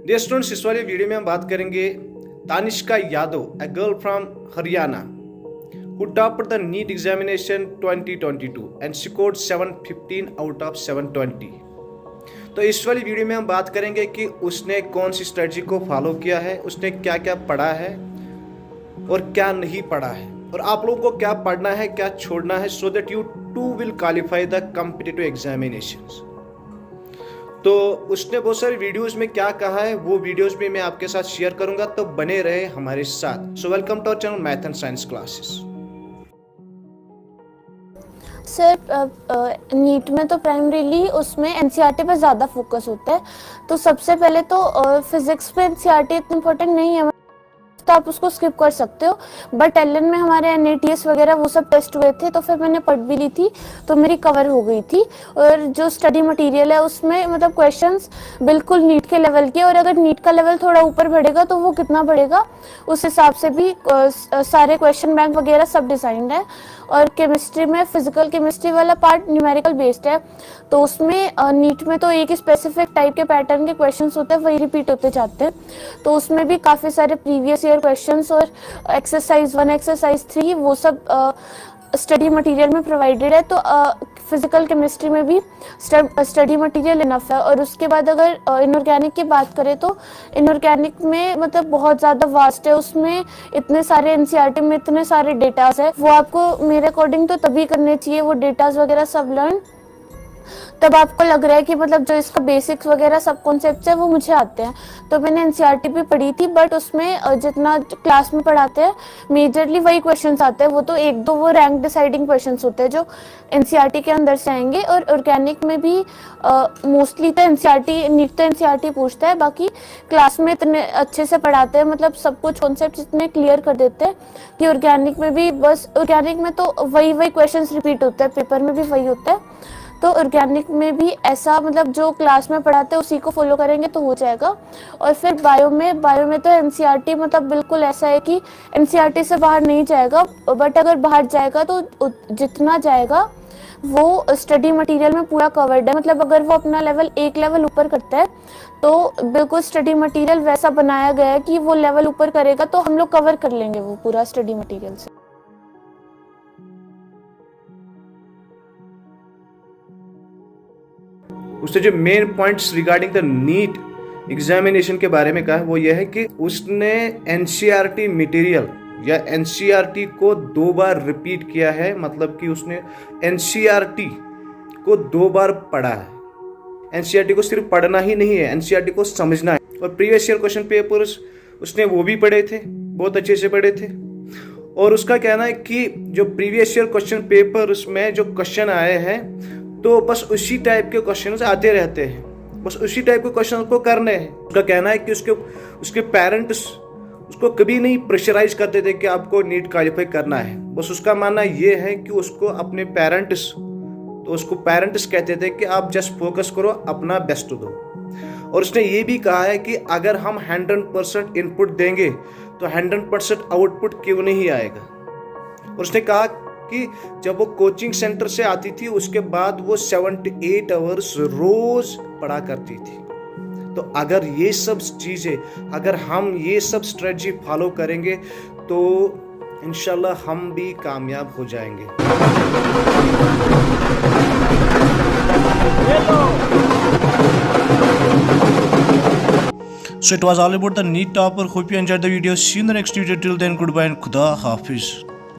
Dear students, इस वाली video में हम बात करेंगे Tanishka Yadav, a girl from Haryana who topped the NEET examination 2022 and scored 715 out of 720। तो इस वाली वीडियो में हम बात करेंगे कि उसने कौन सी स्ट्रेटजी को फॉलो किया है, उसने क्या क्या पढ़ा है और क्या नहीं पढ़ा है, और आप लोगों को क्या पढ़ना है, क्या छोड़ना है, so that you too will qualify the competitive examinations. तो उसने बहुत सारी वीडियोस में क्या कहा है वो वीडियोस भी मैं आपके साथ शेयर करूंगा, तो बने रहे हमारे साथ। So welcome to our channel math and science classes. Sir NEET में तो प्राइमरीली उसमें एनसीईआरटी पे ज़्यादा फोकस होता है। तो सबसे पहले तो फिजिक्स पे एनसीईआरटी इतना इम्पोर्टेंट नहीं है, तो आप उसको स्किप कर सकते हो। बट एलएन में हमारे एनएटीएस वगैरह वो सब टेस्ट हुए थे, तो फिर मैंने पढ़ भी ली थी, तो मेरी कवर हो गई थी। और जो स्टडी मटेरियल है उसमें मतलब क्वेश्चंस बिल्कुल नीट के लेवल के, और अगर नीट का लेवल थोड़ा ऊपर बढ़ेगा तो वो कितना बढ़ेगा उस हिसाब से भी सारे क्वेश्चन बैंक वगैरह सब डिजाइंड है। और केमिस्ट्री में फिजिकल केमिस्ट्री वाला पार्ट न्यूमेरिकल बेस्ड है, तो उसमें नीट में तो एक ही स्पेसिफिक टाइप के पैटर्न के क्वेश्चंस होते हैं, वही रिपीट होते जाते हैं। तो उसमें भी काफ़ी सारे प्रीवियस ईयर क्वेश्चंस और एक्सरसाइज 1 एक्सरसाइज 3 वो सब स्टडी मटेरियल में प्रोवाइडेड है। तो फिजिकल केमिस्ट्री में भी स्टडी मटेरियल इनफ है। और उसके बाद अगर इनऑर्गेनिक की बात करें तो इनऑर्गेनिक में मतलब बहुत ज़्यादा वास्ट है, उसमें इतने सारे एनसीईआरटी में इतने सारे डेटास है, वो आपको मेरे अकॉर्डिंग तो तभी करने चाहिए वो डेटास वगैरह सब लर्न, तब आपको लग रहा है कि मतलब जो इसका बेसिक्स वगैरह सब कॉन्सेप्ट्स है वो मुझे आते हैं। तो मैंने एनसीईआरटी भी पढ़ी थी, बट उसमें जितना क्लास में पढ़ाते हैं मेजरली वही क्वेश्चंस आते हैं। वो तो एक दो वो रैंक डिसाइडिंग क्वेश्चंस होते हैं जो एनसीईआरटी के अंदर से आएंगे। और ऑर्गेनिक में भी मोस्टली तो एनसीईआरटी नीट तो एनसीईआरटी पूछता है, बाकी क्लास में इतने अच्छे से पढ़ाते हैं, मतलब सब कुछ कॉन्सेप्ट इतने क्लियर कर देते हैं कि ऑर्गेनिक में भी बस ऑर्गेनिक में तो वही क्वेश्चन रिपीट होता है, पेपर में भी वही होता है। तो ऑर्गेनिक में भी ऐसा मतलब जो क्लास में पढ़ाते हैं उसी को फॉलो करेंगे तो हो जाएगा। और फिर बायो में तो एनसीईआरटी मतलब बिल्कुल ऐसा है कि एनसीईआरटी से बाहर नहीं जाएगा, बट अगर बाहर जाएगा तो जितना जाएगा वो स्टडी मटेरियल में पूरा कवर्ड है। मतलब अगर वो अपना लेवल एक लेवल ऊपर करता है तो बिल्कुल स्टडी मटेरियल वैसा बनाया गया है कि वो लेवल ऊपर करेगा तो हम लोग कवर कर लेंगे वो पूरा स्टडी मटेरियल से। उसने जो main points regarding the NEET examination के बारे में कहा वो यह है कि उसने एनसीईआरटी मटेरियल या एनसीईआरटी को 2 बार रिपीट किया है, मतलब कि उसने एनसीईआरटी को 2 बार पढ़ा है। एनसीईआरटी को सिर्फ पढ़ना ही नहीं है, एनसीईआरटी को समझना है। और प्रीवियस ईयर क्वेश्चन पेपर्स उसने वो भी पढ़े थे, बहुत अच्छे से पढ़े थे। और उसका कहना है कि जो प्रीवियस ईयर क्वेश्चन पेपर उसमें जो क्वेश्चन आए हैं तो बस उसी टाइप के क्वेश्चन आते रहते हैं, बस उसी टाइप के क्वेश्चन को करने हैं। उसका कहना है कि उसके पेरेंट्स उसको कभी नहीं प्रेशराइज करते थे कि आपको नीट क्वालिफाई करना है। बस उसका मानना ये है कि उसको अपने पेरेंट्स कहते थे कि आप जस्ट फोकस करो, अपना बेस्ट दो। और उसने ये भी कहा है कि अगर हम 100% इनपुट देंगे तो 100% आउटपुट क्यों नहीं आएगा। और उसने कहा कि जब वो कोचिंग सेंटर से आती थी उसके बाद वो 78 आवर्स रोज पढ़ा करती थी। तो अगर ये सब चीजें, अगर हम ये सब स्ट्रेटजी फॉलो करेंगे तो इंशाल्लाह हम भी कामयाब हो जाएंगे। So it was all about the NEET topper. Hope you enjoyed the video. See you in the next video. Till then, goodbye and Khuda Hafiz.